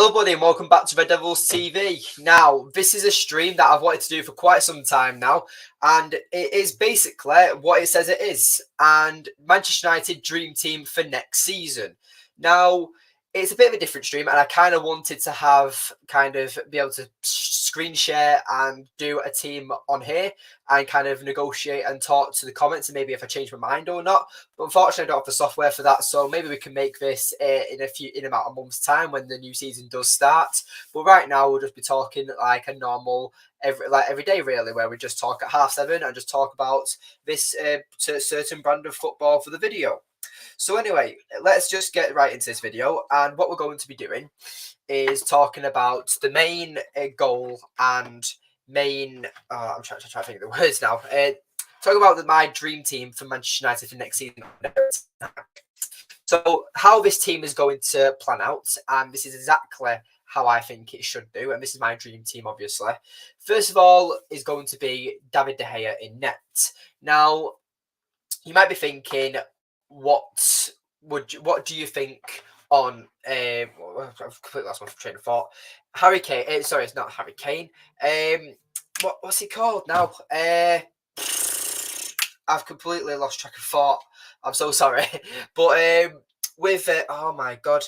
Hello, buddy, and welcome back to Red Devils TV. Now, this is a stream that I've wanted to do for quite some time now, and it is basically what it says it is, and Manchester United dream team for next season. Now, it's a bit of a different stream, and I kind of wanted to be able to screen share and do a team on here and kind of negotiate and talk to the comments and maybe if I change my mind or not. But unfortunately, I don't have the software for that, so maybe we can make this in about a month's time when the new season does start. But right now, we'll just be talking like a normal every day, really, where we just talk at 7:30 and just talk about this certain brand of football for the video. So anyway, let's just get right into this video, and what we're going to be doing is talking about the main goal and main. I'm trying to think of the words now. Talk about my dream team for Manchester United for next season. So how this team is going to plan out, and this is exactly how I think it should do, and this is my dream team, obviously. First of all, is going to be David De Gea in net. Now, you might be thinking, what do you think on I've completely lost my train of thought. Harry Kane. Sorry, it's not Harry Kane. What's he called now? I've completely lost track of thought. I'm so sorry, but with oh my god,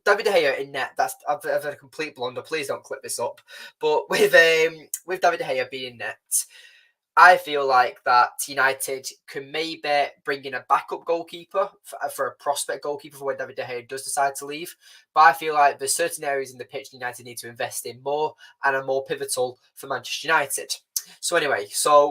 David De Gea in net. I've had a complete blunder. Please don't clip this up. But with David De Gea being in net, I feel like that United can maybe bring in a backup goalkeeper for a prospect goalkeeper for when David De Gea does decide to leave. But I feel like there's certain areas in the pitch United need to invest in more and are more pivotal for Manchester United. So anyway,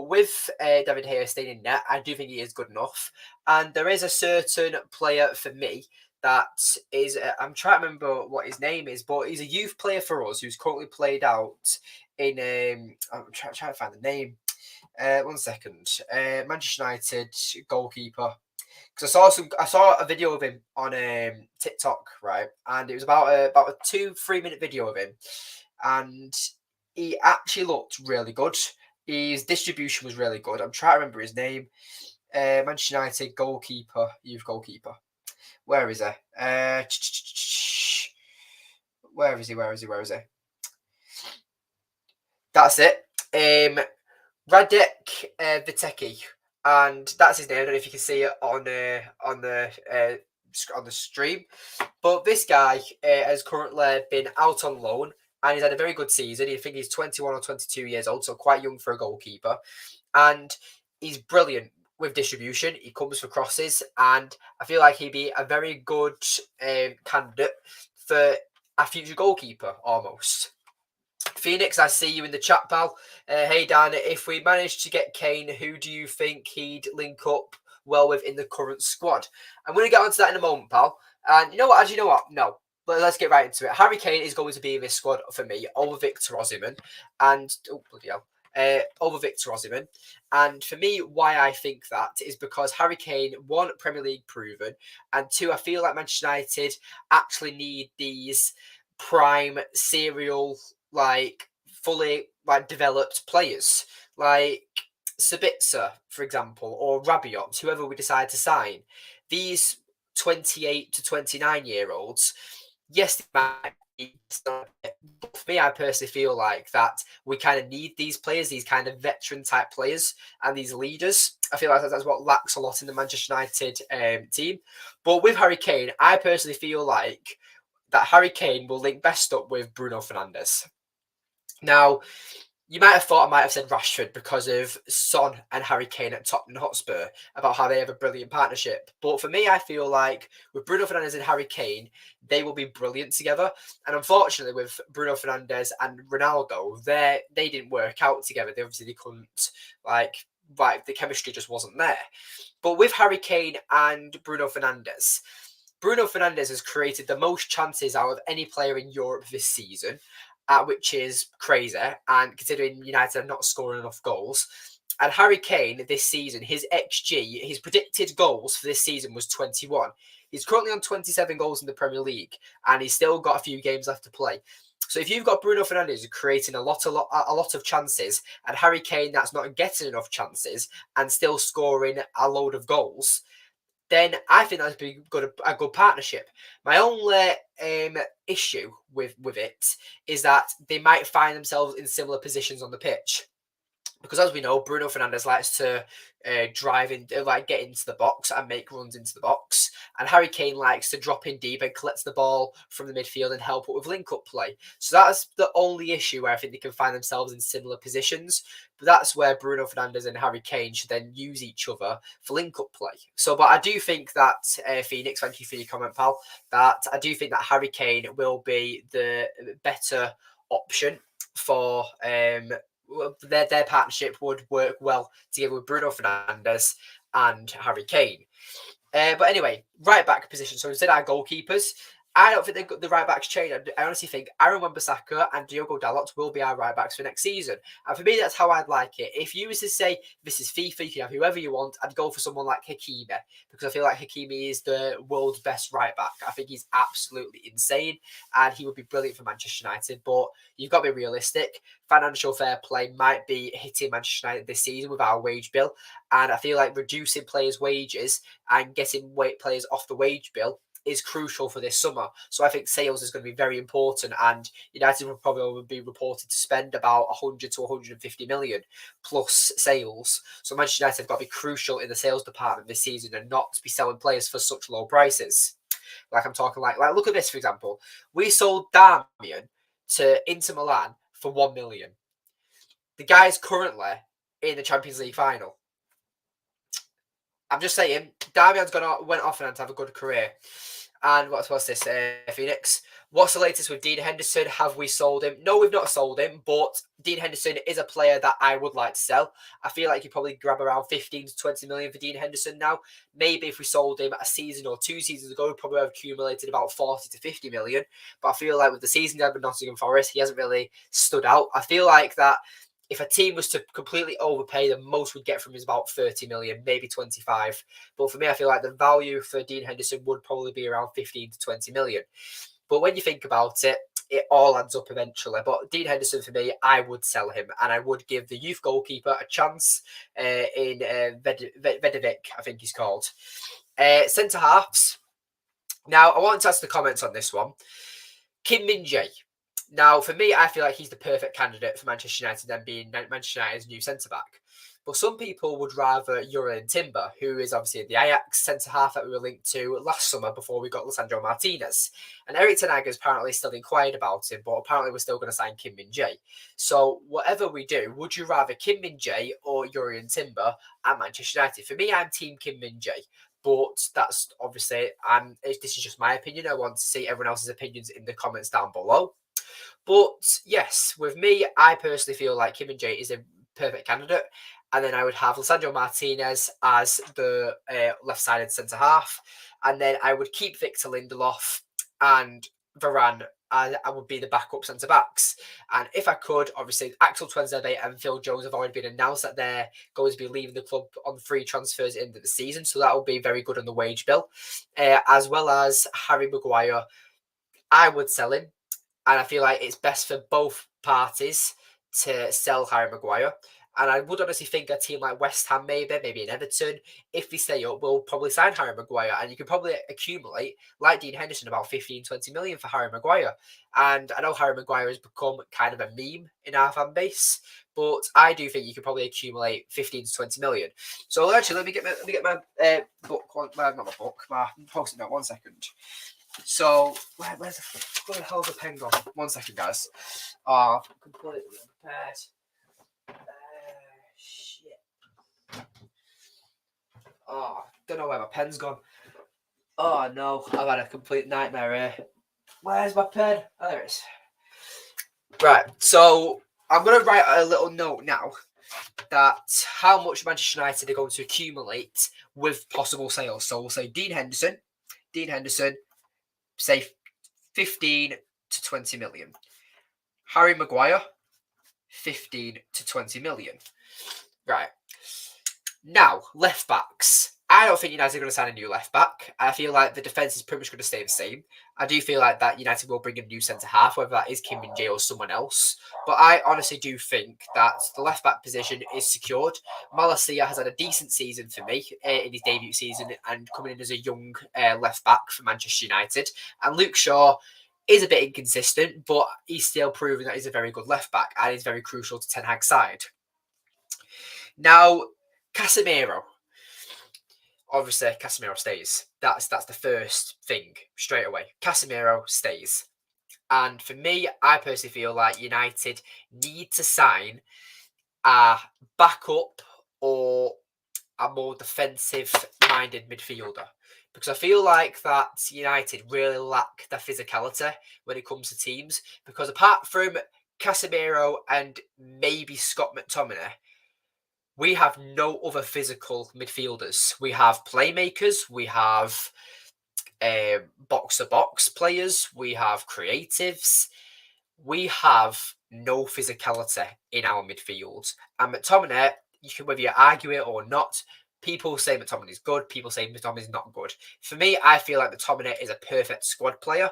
with David De Gea staying in net, I do think he is good enough. And there is a certain player for me that is, I'm trying to remember what his name is, but he's a youth player for us who's currently played out in, I'm trying to find the name. 1 second. Manchester United goalkeeper. Because I saw a video of him on TikTok, right? And it was about a 2-3 minute video of him, and he actually looked really good. His distribution was really good. I'm trying to remember his name. Manchester United goalkeeper, youth goalkeeper. Where is he? Where is he? That's it. Radek Viteki, and that's his name. I don't know if you can see it on the stream, but this guy has currently been out on loan, and he's had a very good season. I think he's 21 or 22 years old, so quite young for a goalkeeper, and he's brilliant with distribution. He comes for crosses, and I feel like he'd be a very good candidate for a future goalkeeper almost. Phoenix, I see you in the chat, pal. Hey, Dan, if we manage to get Kane, who do you think he'd link up well with in the current squad? I'm going to get onto that in a moment, pal. And you know what? No. But let's get right into it. Harry Kane is going to be in this squad for me over Victor Osimhen. And, oh, bloody hell. Over Victor Osimhen. And for me, why I think that is because Harry Kane, 1, Premier League proven, and 2, I feel like Manchester United actually need these prime serial, fully developed players like Sabitzer, for example, or Rabiot, whoever we decide to sign. These 28 to 29-year-olds, yes, they might be, but for me, I personally feel like that we kind of need these players, these kind of veteran type players and these leaders. I feel like that's what lacks a lot in the Manchester United team. But with Harry Kane, I personally feel like that Harry Kane will link best up with Bruno Fernandes. Now, you might have thought I might have said Rashford because of Son and Harry Kane at Tottenham Hotspur, about how they have a brilliant partnership. But for me, I feel like with Bruno Fernandes and Harry Kane, they will be brilliant together. And unfortunately, with Bruno Fernandes and Ronaldo, they didn't work out together. They couldn't, the chemistry just wasn't there. But with Harry Kane and Bruno Fernandes has created the most chances out of any player in Europe this season, which is crazy, and considering United are not scoring enough goals. And Harry Kane this season, his XG, his predicted goals for this season was 21. He's currently on 27 goals in the Premier League, and he's still got a few games left to play. So if you've got Bruno Fernandes creating a lot of chances, and Harry Kane that's not getting enough chances and still scoring a load of goals, then I think that's be a good partnership. My only issue with it is that they might find themselves in similar positions on the pitch. Because as we know, Bruno Fernandes likes to drive in, get into the box and make runs into the box, and Harry Kane likes to drop in deep and collect the ball from the midfield and help up with link-up play. So that's the only issue where I think they can find themselves in similar positions. But that's where Bruno Fernandes and Harry Kane should then use each other for link-up play. So, but I do think that Phoenix, thank you for your comment, pal. That I do think that Harry Kane will be the better option for their partnership would work well together with Bruno Fernandes and Harry Kane. But anyway, right back position. So instead, our goalkeepers. I don't think the right backs change. I honestly think Aaron Wan-Bissaka and Diogo Dalot will be our right backs for next season. And for me, that's how I'd like it. If you was to say this is FIFA, you can have whoever you want, I'd go for someone like Hakimi, because I feel like Hakimi is the world's best right back. I think he's absolutely insane, and he would be brilliant for Manchester United. But you've got to be realistic. Financial fair play might be hitting Manchester United this season with our wage bill, and I feel like reducing players' wages and getting players off the wage bill is crucial for this summer. So I think sales is going to be very important, and United will probably be reported to spend about 100 to 150 million plus sales. So Manchester United have got to be crucial in the sales department this season and not be selling players for such low prices. Like I'm talking like look at this, for example. We sold Darmian to Inter Milan for 1 million. The guy's currently in the Champions League final. I'm just saying, Darmian's went off and had to have a good career. And what's this, Phoenix? What's the latest with Dean Henderson? Have we sold him? No, we've not sold him, but Dean Henderson is a player that I would like to sell. I feel like you probably grab around 15 to 20 million for Dean Henderson now. Maybe if we sold him a season or 2 seasons ago, we probably have accumulated about 40 to 50 million. But I feel like with the season he had with Nottingham Forest, he hasn't really stood out. I feel like that if a team was to completely overpay, the most we'd get from him is about 30 million, maybe 25. But for me, I feel like the value for Dean Henderson would probably be around 15 to 20 million. But when you think about it, it all adds up eventually. But Dean Henderson, for me, I would sell him, and I would give the youth goalkeeper a chance in Vedovic, I think he's called. Centre halves. Now, I wanted to ask the comments on this one. Kim Min-jae. Now, for me, I feel like he's the perfect candidate for Manchester United and being Manchester United's new centre-back. But some people would rather Jurrien Timber, who is obviously the Ajax centre-half that we were linked to last summer before we got Lisandro Martinez. And Erik ten Hag has apparently still inquired about him, but apparently we're still going to sign Kim Min-jae. So whatever we do, would you rather Kim Min-jae or Jurrien Timber at Manchester United? For me, I'm Team Kim Min-jae. But that's obviously, this is just my opinion. I want to see everyone else's opinions in the comments down below. But yes, with me, I personally feel like Kim Min-jae is a perfect candidate. And then I would have Lisandro Martinez as the left-sided centre-half. And then I would keep Victor Lindelof and Varane. I would be the backup centre-backs. And if I could, obviously, Axel Tuanzebe and Phil Jones have already been announced that they're going to be leaving the club on free transfers at the end of the season. So that would be very good on the wage bill. As well as Harry Maguire. I would sell him. And I feel like it's best for both parties to sell Harry Maguire. And I would honestly think a team like West Ham, maybe in Everton, if they stay up, will probably sign Harry Maguire. And you could probably accumulate, like Dean Henderson, about 15, 20 million for Harry Maguire. And I know Harry Maguire has become kind of a meme in our fan base, but I do think you could probably accumulate 15 to 20 million. So actually, let me get my book, not my book, my post-it note, 1 second. So, where the hell's the pen gone? 1 second, guys. Oh, I'm completely unprepared. Shit. Oh, don't know where my pen's gone. Oh, no. I've had a complete nightmare here. Where's my pen? Oh, there it is. Right, so I'm going to write a little note now that how much Manchester United are going to accumulate with possible sales. So we'll say Dean Henderson, say 15 to 20 million. Harry Maguire, 15 to 20 million. Right. Now, left backs. I don't think United are going to sign a new left back. I feel like the defence is pretty much going to stay the same. I do feel like that United will bring a new centre half, whether that is Kim Min-jae or someone else. But I honestly do think that the left back position is secured. Malacia has had a decent season for me in his debut season and coming in as a young left back for Manchester United. And Luke Shaw is a bit inconsistent, but he's still proven that he's a very good left back and is very crucial to Ten Hag's side. Now, Casemiro. Obviously, Casemiro stays. That's the first thing straight away. Casemiro stays. And for me, I personally feel like United need to sign a backup or a more defensive-minded midfielder. Because I feel like that United really lack the physicality when it comes to teams. Because apart from Casemiro and maybe Scott McTominay, we have no other physical midfielders. We have playmakers. We have box-to-box players. We have creatives. We have no physicality in our midfield. And McTominay, you can whether you argue it or not, people say McTominay is good. People say McTominay is not good. For me, I feel like McTominay is a perfect squad player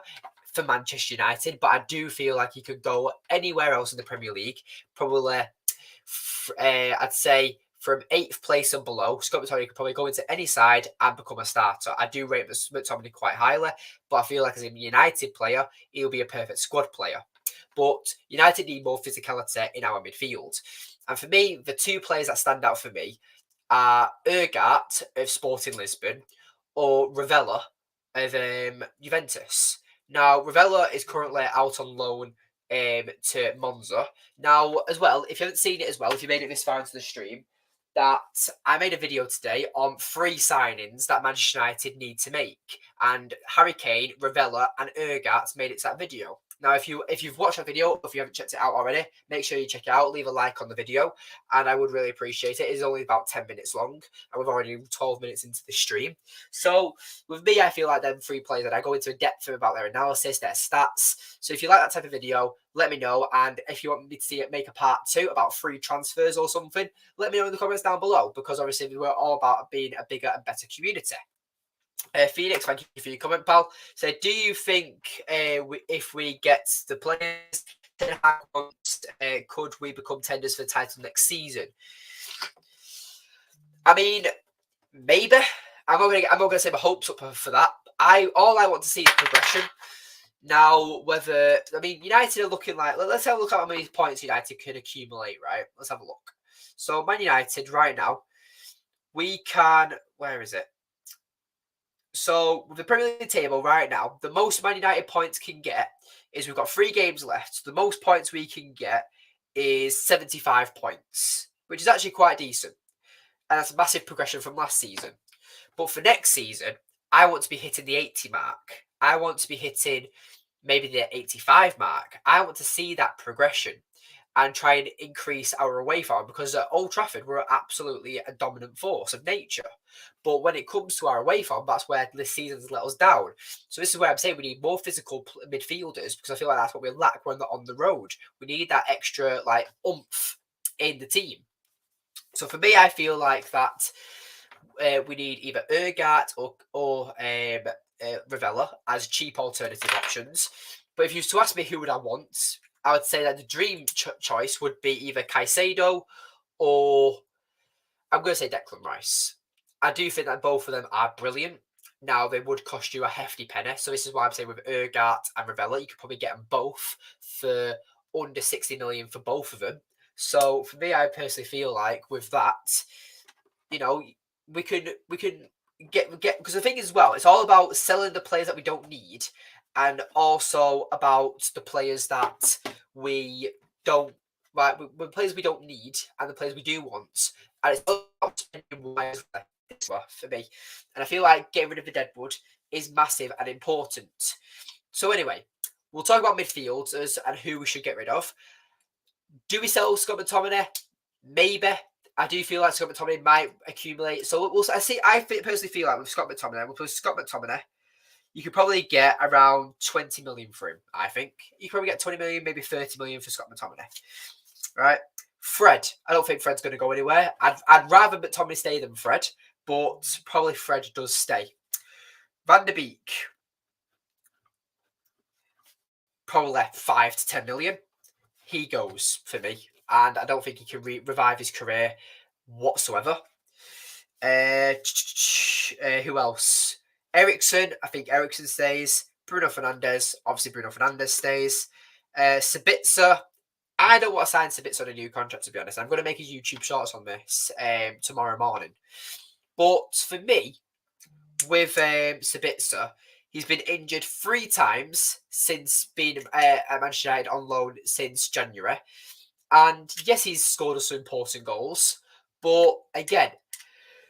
for Manchester United, but I do feel like he could go anywhere else in the Premier League. Probably, I'd say from 8th place and below, Scott McTominay could probably go into any side and become a starter. I do rate McTominay quite highly, but I feel like as a United player, he'll be a perfect squad player. But United need more physicality in our midfield. And for me, the two players that stand out for me are Ergat of Sporting Lisbon or Ravella of Juventus. Now, Ravella is currently out on loan to Monza. Now, as well, if you haven't seen it as well, if you made it this far into the stream, that I made a video today on 3 signings that Manchester United need to make. And Harry Kane, Ravella and Ergat made it to that video. Now, if you've watched that video, if you haven't checked it out already, make sure you check it out. Leave a like on the video, and I would really appreciate it. It's only about 10 minutes long, and we've already 12 minutes into the stream. So, with me, I feel like them 3 players that I go into depth about their analysis, their stats. So, if you like that type of video, let me know. And if you want me to see it, make a part 2 about free transfers or something, let me know in the comments down below, because obviously we're all about being a bigger and better community. Phoenix, thank you for your comment, pal. So, do you think if we get the players, could we become tenders for the title next season? I mean, maybe. I'm not gonna say my hopes up for that. All I want to see is progression. Now, United are looking like. Let's have a look at how many points United can accumulate. Right, let's have a look. So, Man United right now, we can. Where is it? So, with the Premier League table right now, the most Man United points can get is we've got 3 games left. So the most points we can get is 75 points, which is actually quite decent. And that's a massive progression from last season. But for next season, I want to be hitting the 80 mark. I want to be hitting maybe the 85 mark. I want to see that progression and try and increase our away form, because at Old Trafford, we're absolutely a dominant force of nature. But when it comes to our away form, that's where this season's let us down. So this is where I'm saying we need more physical midfielders, because I feel like that's what we lack when they're on the road. We need that extra oomph in the team. So for me, I feel like that we need either Ergat or Ravella as cheap alternative options. But if you were to ask me who would I want, I would say that the dream choice would be either Caicedo or I'm going to say Declan Rice. I do think that both of them are brilliant. Now, they would cost you a hefty penny. So this is why I'm saying with Ergat and Ravella, you could probably get them both for under 60 million for both of them. So for me, I personally feel like with that, we can get because the thing is, well, it's all about selling the players that we don't need, and also about the players that we don't the players we don't need and the players we do want. And it's all about spending wisely for me. And I feel like getting rid of the deadwood is massive and important. So anyway, we'll talk about midfielders and who we should get rid of. Do we sell Scott McTominay? Maybe. I do feel like Scott McTominay might accumulate. So I personally feel like with Scott McTominay, you could probably get around 20 million for him, I think. You could probably get 20 million, maybe 30 million for Scott McTominay. Right? Fred. I don't think Fred's going to go anywhere. I'd rather McTominay stay than Fred. but probably Fred does stay. Van der Beek, probably 5 to 10 million. He goes for me, and I don't think he can revive his career whatsoever. Who else? Ericsson, I think Ericsson stays. Bruno Fernandes, obviously Bruno Fernandes stays. Sabitzer, I don't want to sign Sabitzer on a new contract, to be honest. I'm going to make a YouTube shorts on this tomorrow morning. But for me, with Sabitzer, he's been injured 3 times since being at Manchester United on loan since January. And yes, he's scored us some important goals. But again,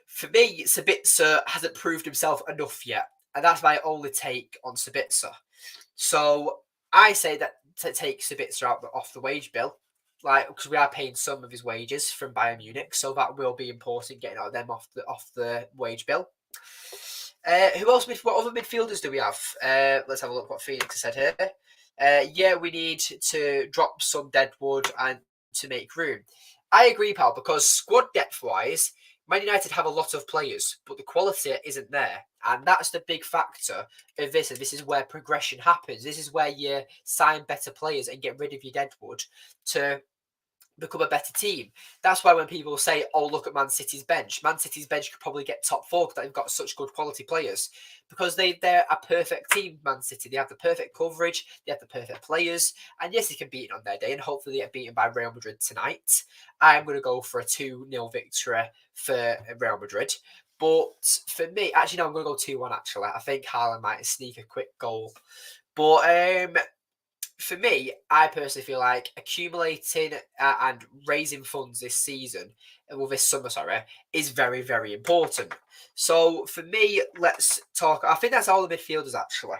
for me, Sabitzer hasn't proved himself enough yet. And that's my only take on Sabitzer. So I say that to take Sabitzer out off the wage bill, like because we are paying some of his wages from Bayern Munich, so that will be important getting out of them off the wage bill. Who else? What other midfielders do we have? Let's have a look what Phoenix has said here. Yeah, we need to drop some deadwood and to make room. I agree, pal, because squad depth wise, Man United have a lot of players, but the quality isn't there. And that's the big factor of this. And this is where progression happens. This is where you sign better players and get rid of your deadwood to become a better team. That's why when people say, oh, look at Man City's bench could probably get top 4 because they've got such good quality players. Because they're a perfect team, Man City. They have the perfect coverage, they have the perfect players, and yes, they can beat it on their day, and hopefully they get beaten by Real Madrid tonight. I'm going to go for a 2-0 victory for Real Madrid. But for me, actually, no, I'm going to go 2-1, actually. I think Haaland might sneak a quick goal. But for me, I personally feel like accumulating and raising funds this season, well, this summer, sorry, is very, very important. So for me, let's talk. I think that's all the midfielders actually.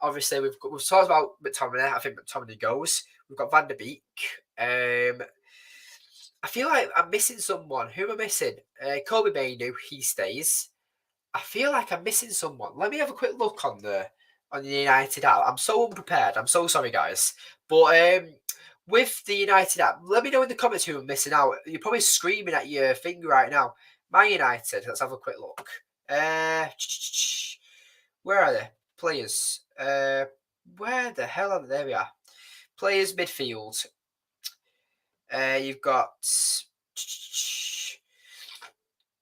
Obviously, we've talked about McTominay. I think McTominay goes. We've got Van der Beek. I feel like I'm missing someone. Who am I missing? Kobe Mainu, he stays. I feel like I'm missing someone. Let me have a quick look on the United app. I'm so unprepared. I'm so sorry, guys. But with the United app, let me know in the comments who I'm missing out. You're probably screaming at your finger right now. Man United. Let's have a quick look. Where are they? Players. Where the hell are they? There we are. Players midfield. You've got.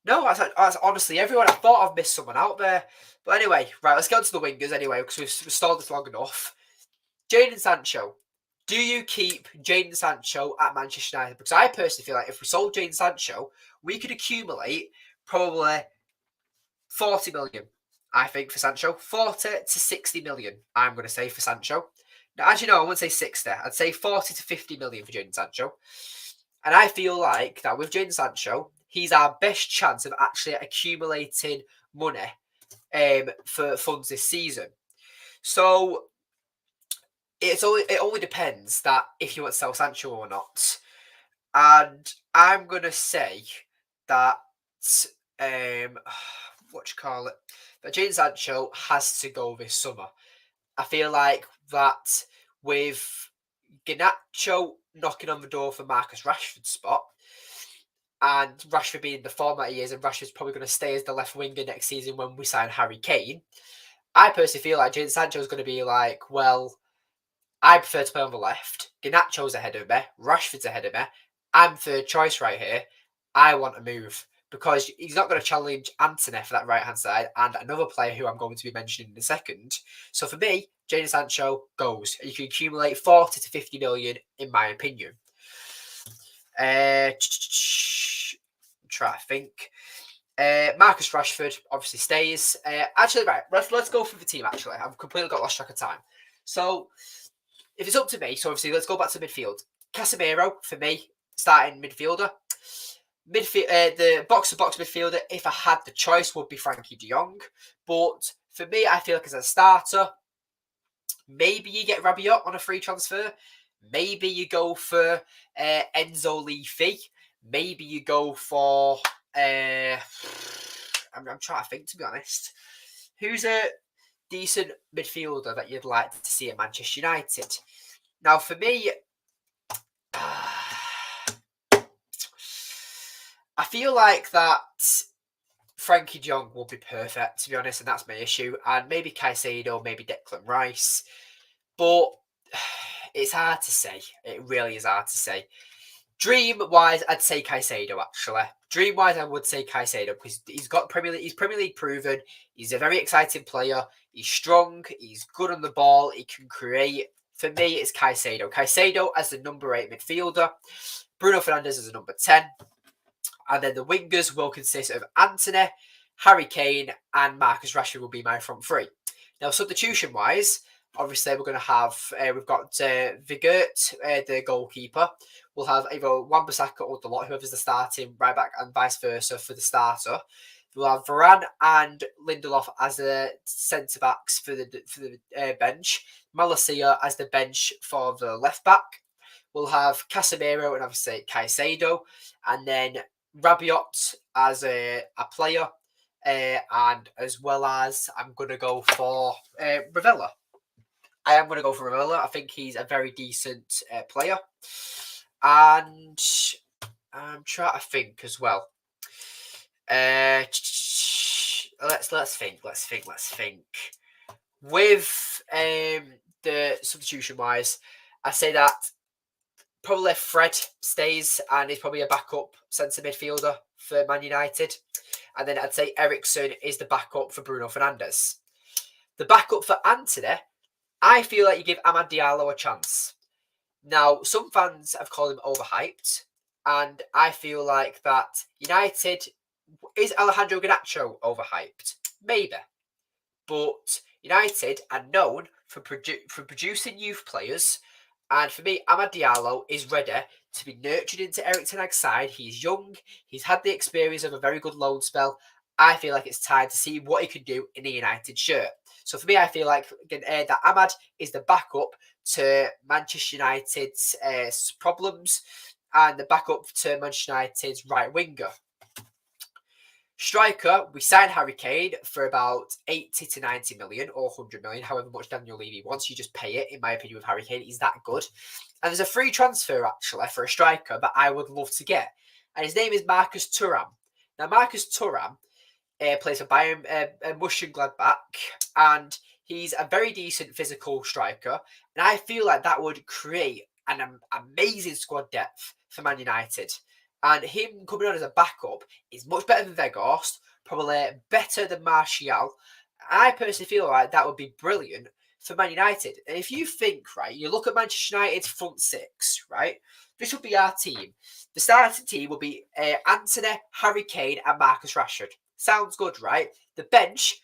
No, that's honestly everyone. I thought I've missed someone out there. But anyway, right, let's get on to the wingers anyway, because we've stalled this long enough. Jadon Sancho. Do you keep Jadon Sancho at Manchester United? Because I personally feel like if we sold Jadon Sancho, we could accumulate probably 40 million, I think, for Sancho. 40 to 60 million, I'm going to say, for Sancho. Now, actually, no, I wouldn't say 60. I'd say 40 to 50 million for Jadon Sancho. And I feel like that with Jadon Sancho, he's our best chance of actually accumulating money for funds this season. So it only depends that if you want to sell Sancho or not. And I'm gonna say that what you call it, that Jadon Sancho has to go this summer. I feel like that with Garnacho knocking on the door for Marcus Rashford's spot, and Rashford being the form that he is, and Rashford's probably going to stay as the left winger next season when we sign Harry Kane. I personally feel like Jadon Sancho is going to be like, well, I prefer to play on the left. Garnacho's ahead of me. Rashford's ahead of me. I'm third choice right here. I want to move because he's not going to challenge Antony for that right-hand side and another player who I'm going to be mentioning in a second. So for me, Jadon Sancho goes. You can accumulate 40 to 50 million, in my opinion. Try to think. Marcus Rashford obviously stays. Actually, right, let's go through the team, actually. I've completely got lost track of time. So, if it's up to me, so obviously let's go back to midfield. Casemiro, for me, starting midfielder. The box-to-box midfielder, if I had the choice, would be Frankie de Jong. But for me, I feel like as a starter, maybe you get Rabiot on a free transfer. Maybe you go for Enzo Leafy. Maybe you go for... I'm trying to think, to be honest. Who's a decent midfielder that you'd like to see at Manchester United? Now, for me, I feel like that Frankie Jong will be perfect, to be honest, and that's my issue. And maybe Caicedo, maybe Declan Rice. But it's hard to say. It really is hard to say. Dream-wise, I'd say Caicedo, actually. Dream-wise, I would say Caicedo because he's Premier League proven. He's a very exciting player. He's strong. He's good on the ball. He can create. For me, it's Caicedo. Caicedo as the number 8 midfielder. Bruno Fernandes as a number 10. And then the wingers will consist of Antony, Harry Kane, and Marcus Rashford will be my front three. Now, substitution-wise, obviously we're going to have, we've got Vigert, the goalkeeper. We'll have either Wan-Bissaka or Dalot, whoever's the starting right back, and vice versa for the starter. We'll have Varane and Lindelof as the centre backs for the bench. Malacia as the bench for the left back. We'll have Casemiro and obviously Caicedo, and then Rabiot as a player, and as well as I'm going to go for Ravella. I am going to go for Ravella. I think he's a very decent player, and I'm trying to think as well. Let's think. With the substitution wise, I say that probably Fred stays and is probably a backup centre midfielder for Man United. And then I'd say Eriksen is the backup for Bruno Fernandes. The backup for Antony, I feel like you give Amad Diallo a chance. Now, some fans have called him overhyped. And I feel like that United... Is Alejandro Garnacho overhyped? Maybe. But United are known for producing youth players. And for me, Amad Diallo is ready to be nurtured into Erik Ten Hag's side. He's young. He's had the experience of a very good loan spell. I feel like it's time to see what he can do in a United shirt. So for me, I feel like that Amad is the backup to Manchester United's problems and the backup to Manchester United's right winger. Striker, we signed Harry Kane for about 80 to 90 million or 100 million, however much Daniel Levy wants. You just pay it, in my opinion, with Harry Kane. He's that good. And there's a free transfer, actually, for a striker that I would love to get. And his name is Marcus Thuram. Now, Marcus Thuram plays for Bayern Mönchengladbach, and he's a very decent physical striker. And I feel like that would create an amazing squad depth for Man United. And him coming on as a backup is much better than Weghorst, probably better than Martial. I personally feel like that would be brilliant for Man United. And if you think, right, you look at Manchester United's front six, right, this would be our team. The starting team will be Antony, Harry Kane, and Marcus Rashford. Sounds good, right? The bench,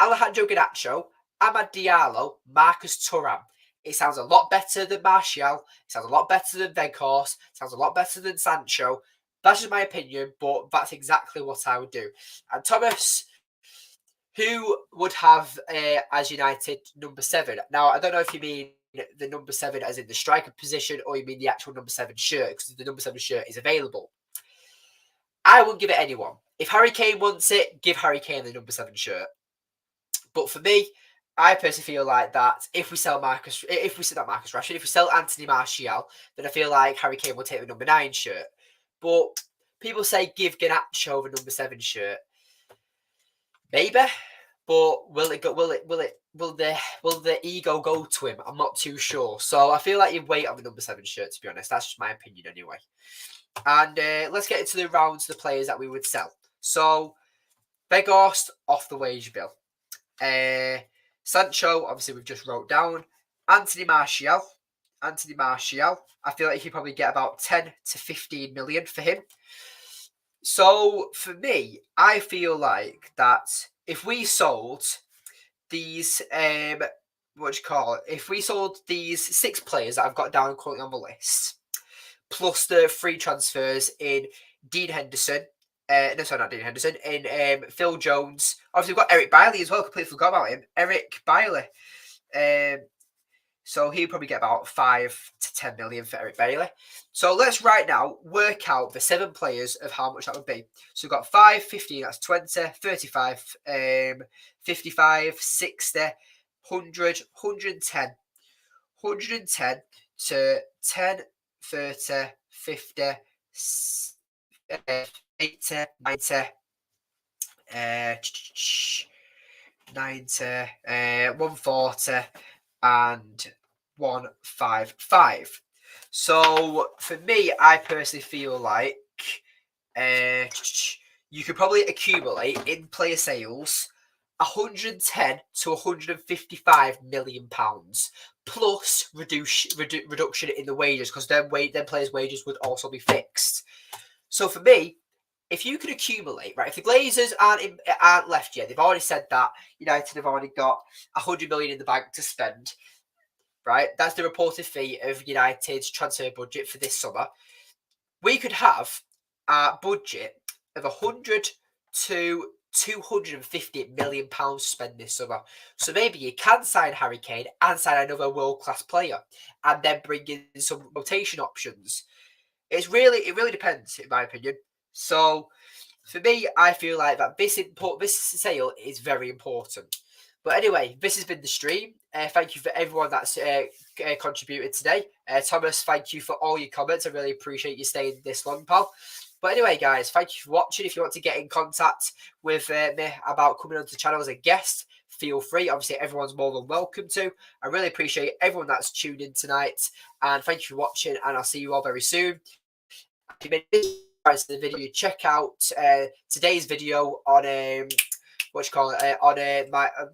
Alejandro Garnacho, Amad Diallo, Marcus Thuram. It sounds a lot better than Martial. It sounds a lot better than Weghorst. It sounds a lot better than Sancho. That's just my opinion, but that's exactly what I would do. And Thomas, who would have as United number 7? Now, I don't know if you mean the number 7 as in the striker position or you mean the actual number 7 shirt, because the number 7 shirt is available. I wouldn't give it anyone. If Harry Kane wants it, give Harry Kane the number 7 shirt. But for me, I personally feel like that if we sell Marcus Rashford, if we sell Anthony Martial, then I feel like Harry Kane will take the number 9 shirt. But people say give Garnacho the number 7 shirt. Maybe, but will the ego go to him? I'm not too sure. So I feel like you wait on the number 7 shirt, to be honest. That's just my opinion anyway. And let's get into the rounds of the players that we would sell. So Weghorst off the wage bill. Sancho, obviously we've just wrote down. Anthony Martial. I feel like you probably get about 10 to 15 million for him. So for me, I feel like that if we sold these, if we sold these 6 players that I've got down currently on the list, plus the free transfers in Dean Henderson, not Dean Henderson, in Phil Jones. Obviously, we've got Eric Bailey as well. Completely forgot about him. Eric Bailey. So he'll probably get about 5 to 10 million for Eric Bailey. So let's right now work out the 7 players of how much that would be. So we've got 5, 15, that's 20, 35, 55, 60, 100, 110. 110 to 10, 30, 50, 80, 90, 90, 140, and 155. So for me, I personally feel like you could probably accumulate in player sales 110 to 155 million pounds plus reduction in the wages, because then players' wages would also be fixed. So for me, if you can accumulate, right, if the Glazers aren't left yet, they've already said that United have already got 100 million in the bank to spend, right? That's the reported fee of United's transfer budget for this summer. We could have a budget of 100 to 250 million pounds spent this summer. So maybe you can sign Harry Kane and sign another world class player, and then bring in some rotation options. It really depends, in my opinion. So for me, I feel like that this sale is very important. But anyway, this has been the stream. Thank you for everyone that's contributed today. Thomas, thank you for all your comments. I really appreciate you staying this long, pal. But anyway, guys, thank you for watching. If you want to get in contact with me about coming onto the channel as a guest, feel free. Obviously, everyone's more than welcome to. I really appreciate everyone that's tuned in tonight. And thank you for watching, and I'll see you all very soon. If you made the video, check out today's video on the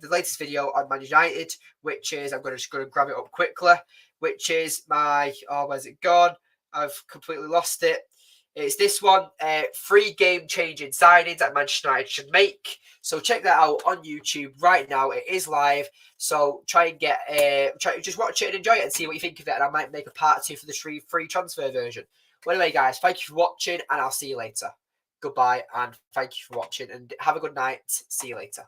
latest video on Man United, which is I'm just going to grab it up quickly, which is my where's it gone? I've completely lost it. It's this one, 3 game-changing signings that Manchester United should make. So check that out on YouTube right now. It is live. So try and just watch it and enjoy it and see what you think of it. And I might make a part 2 for the free transfer version. Well, anyway, guys, thank you for watching, and I'll see you later. Goodbye, and thank you for watching, and have a good night. See you later.